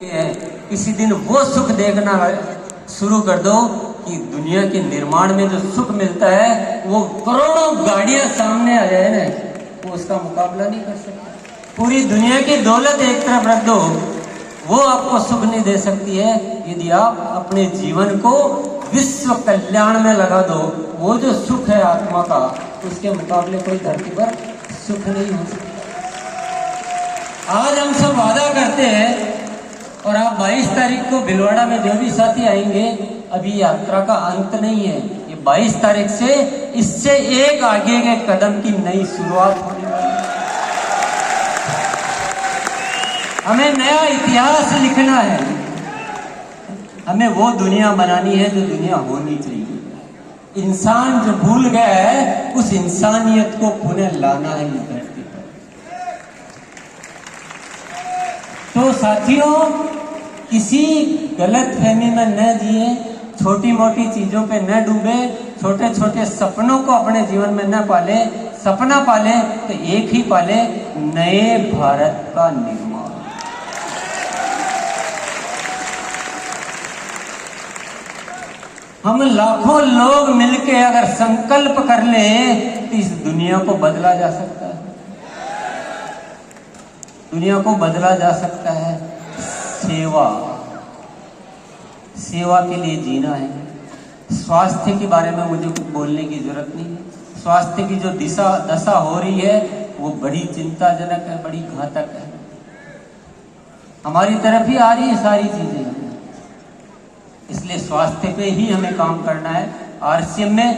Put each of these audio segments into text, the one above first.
है, किसी दिन वो सुख देखना शुरू कर दो कि दुनिया के निर्माण में जो सुख मिलता है वो करोड़ों गाड़ियां सामने आ जाए ना, वो उसका मुकाबला नहीं कर सकता। पूरी दुनिया की दौलत एक तरफ रख दो, वो आपको सुख नहीं दे सकती है। यदि आप अपने जीवन को विश्व कल्याण में लगा दो, वो जो सुख है आत्मा का, उसके मुकाबले कोई धरती पर सुख नहीं हो सकता। आज हम सब वादा करते हैं और आप 22 तारीख को भिलवाड़ा में जो भी साथी आएंगे, अभी यात्रा का अंत नहीं है। ये 22 तारीख से इससे एक आगे के कदम की नई शुरुआत होने वाली है। हमें नया इतिहास लिखना है, हमें वो दुनिया बनानी है जो दुनिया होनी चाहिए। इंसान जो भूल गया है, उस इंसानियत को पुनः लाना है इस धरती पर। तो साथियों, किसी गलत फहमी में न जिए, छोटी मोटी चीजों पे न डूबे, छोटे छोटे सपनों को अपने जीवन में न पाले। सपना पाले तो एक ही पाले, नए भारत का निर्माण। हम लाखों लोग मिलके अगर संकल्प कर ले तो इस दुनिया को बदला जा सकता है। दुनिया को बदला जा सकता है। सेवा के लिए जीना है। स्वास्थ्य के बारे में मुझे कुछ बोलने की जरूरत नहीं है। स्वास्थ्य की जो दशा हो रही है वो बड़ी चिंताजनक है, बड़ी घातक है। हमारी तरफ ही आ रही है सारी चीजें, इसलिए स्वास्थ्य पे ही हमें काम करना है। आरसीएम में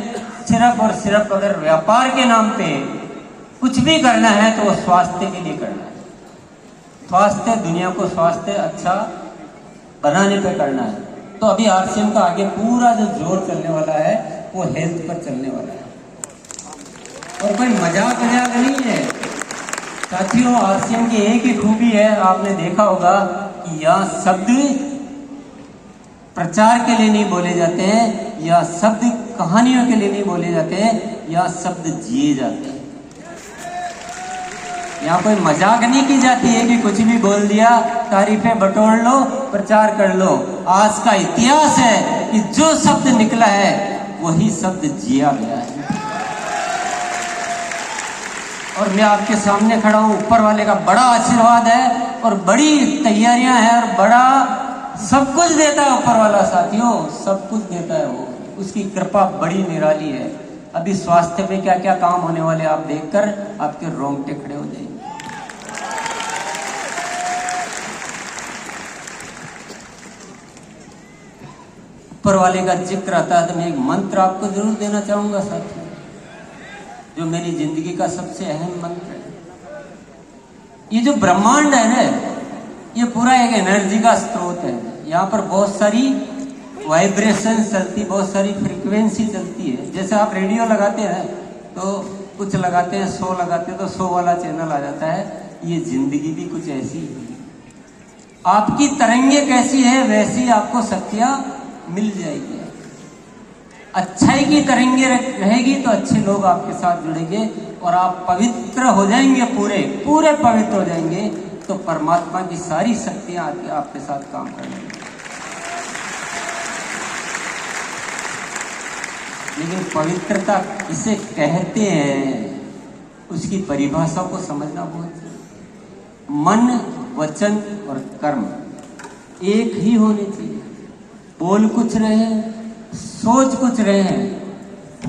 सिर्फ और सिर्फ अगर व्यापार के नाम पे कुछ भी करना है तो वो स्वास्थ्य के लिए करना है। स्वास्थ्य, दुनिया को स्वास्थ्य अच्छा बनाने पे करना है। तो अभी आरसीएम का आगे पूरा जो जोर चलने वाला है वो हेल्थ पर चलने वाला है, और कोई मजाक नहीं है साथियों। आरसीएम की एक ही खूबी है, आपने देखा होगा कि यहाँ शब्द प्रचार के लिए नहीं बोले जाते हैं, या शब्द कहानियों के लिए नहीं बोले जाते हैं, या शब्द जिए जाते हैं। यहाँ कोई मजाक नहीं की जाती है कि कुछ भी बोल दिया, तारीफें बटोर लो, प्रचार कर लो। आज का इतिहास है कि जो शब्द निकला है वही शब्द जिया गया है। और मैं आपके सामने खड़ा हूँ, ऊपर वाले का बड़ा आशीर्वाद है और बड़ी तैयारियां हैं, और बड़ा सब कुछ देता है ऊपर वाला साथियों, सब कुछ देता है वो। उसकी कृपा बड़ी निराली है। अभी स्वास्थ्य पे क्या क्या काम होने वाले आप देखकर आपके रोंगटे खड़े हो जाएंगे। ऊपर वाले का जिक्र आता है तो मैं एक मंत्र आपको जरूर देना चाहूंगा साथियों, जो मेरी जिंदगी का सबसे अहम मंत्र है। ये जो ब्रह्मांड है ना, ये पूरा एक एनर्जी का स्रोत है। यहाँ पर बहुत सारी वाइब्रेशन चलती, बहुत सारी फ्रीक्वेंसी चलती है। जैसे आप रेडियो लगाते हैं तो कुछ लगाते हैं, 100 लगाते हैं तो 100 वाला चैनल आ जाता है। ये जिंदगी भी कुछ ऐसी है। आपकी तरंगे कैसी है वैसी आपको शक्तियां मिल जाएगी। अच्छाई की तरंगे रहेगी तो अच्छे लोग आपके साथ जुड़ेंगे और आप पवित्र हो जाएंगे, पूरे पूरे पवित्र हो जाएंगे। तो परमात्मा की सारी शक्तियां आपके साथ काम करेंगी। लेकिन पवित्रता इसे कहते हैं, उसकी परिभाषा को समझना बहुत जरूरी। मन, वचन और कर्म एक ही होने चाहिए। बोल कुछ रहे, सोच कुछ रहे,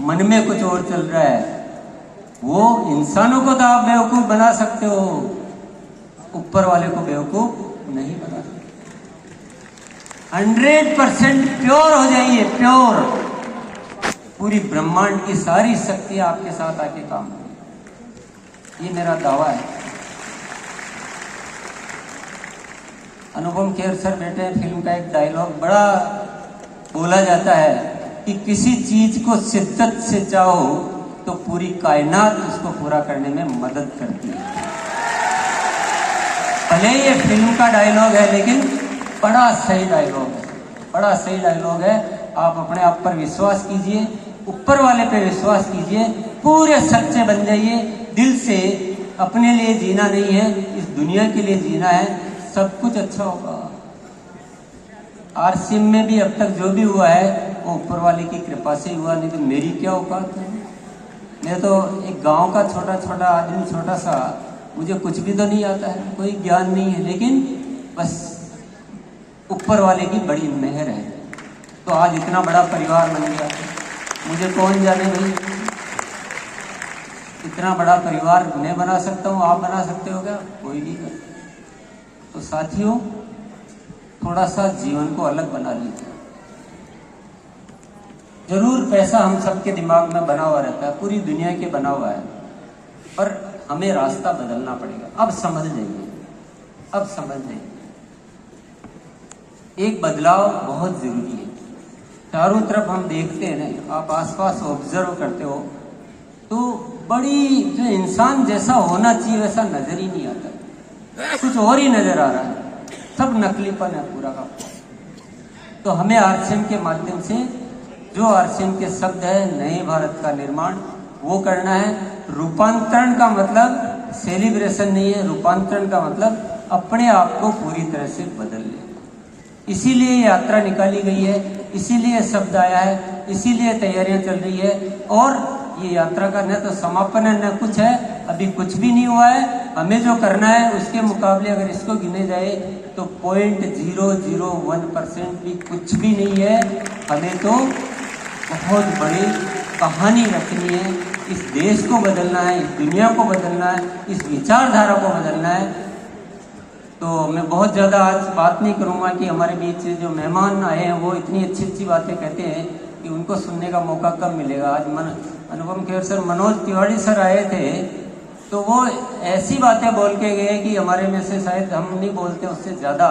मन में कुछ और चल रहा है, वो इंसानों को तो आप बेवकूफ बना सकते हो, ऊपर वाले को बेवकूफ नहीं बना सकते। 100% प्योर हो जाइए, प्योर। पूरी ब्रह्मांड की सारी शक्तियां आपके साथ आके काम करें, ये मेरा दावा है। अनुपम खेर सर बैठे हैं, फिल्म का एक डायलॉग बड़ा बोला जाता है कि किसी चीज को शिद्दत से चाहो तो पूरी कायनात उसको पूरा करने में मदद करती है। भले ये फिल्म का डायलॉग है, लेकिन बड़ा सही डायलॉग है, बड़ा सही डायलॉग है। आप अपने आप पर विश्वास कीजिए, ऊपर वाले पे विश्वास कीजिए, पूरे सच्चे बन जाइए दिल से। अपने लिए जीना नहीं है, इस दुनिया के लिए जीना है। सब कुछ अच्छा होगा। आरसीएम में भी अब तक जो भी हुआ है वो ऊपर वाले की कृपा से हुआ, नहीं तो मेरी क्या औकात है। मैं तो एक गांव का छोटा छोटा आदमी, छोटा सा, मुझे कुछ भी तो नहीं आता है, कोई ज्ञान नहीं है, लेकिन बस ऊपर वाले की बड़ी मेहर है। तो आज इतना बड़ा परिवार बन गया। मुझे कौन जाने भाई, इतना बड़ा परिवार मैं बना सकता हूँ, आप बना सकते हो क्या? कोई नहीं कर। तो साथियों, थोड़ा सा जीवन को अलग बना लीजिए। जरूर पैसा हम सबके दिमाग में बना हुआ रहता है, पूरी दुनिया के बना हुआ है, पर हमें रास्ता बदलना पड़ेगा। अब समझ जाइए, अब समझ जाइए, एक बदलाव बहुत जरूरी है। चारों तरफ हम देखते हैं ना, आप आसपास ऑब्जर्व करते हो तो बड़ी जो इंसान जैसा होना चाहिए वैसा नजर ही नहीं आता, कुछ और ही नजर आ रहा है, सब नकलीपन है पूरा का। तो हमें आरसीएम के माध्यम से, जो आरसीएम के शब्द है, नए भारत का निर्माण, वो करना है। रूपांतरण का मतलब सेलिब्रेशन नहीं है, रूपांतरण का मतलब अपने आप को पूरी तरह से बदल ले। इसीलिए यात्रा निकाली गई है, इसीलिए शब्द आया है, इसीलिए तैयारियां चल रही है। और ये यात्रा का न तो समापन है न कुछ है, अभी कुछ भी नहीं हुआ है। हमें जो करना है उसके मुकाबले अगर इसको गिने जाए तो 0.001% भी कुछ भी नहीं है। हमें तो बहुत बड़ी कहानी रखनी है, इस देश को बदलना है, इस दुनिया को बदलना है, इस विचारधारा को बदलना है। तो मैं बहुत ज़्यादा आज बात नहीं करूँगा कि हमारे बीच जो मेहमान आए हैं वो इतनी अच्छी अच्छी बातें कहते हैं कि उनको सुनने का मौका कब मिलेगा। आज अनुपम खेर सर, मनोज तिवारी सर आए थे तो वो ऐसी बातें बोल के गए कि हमारे में से शायद हम नहीं बोलते उससे ज़्यादा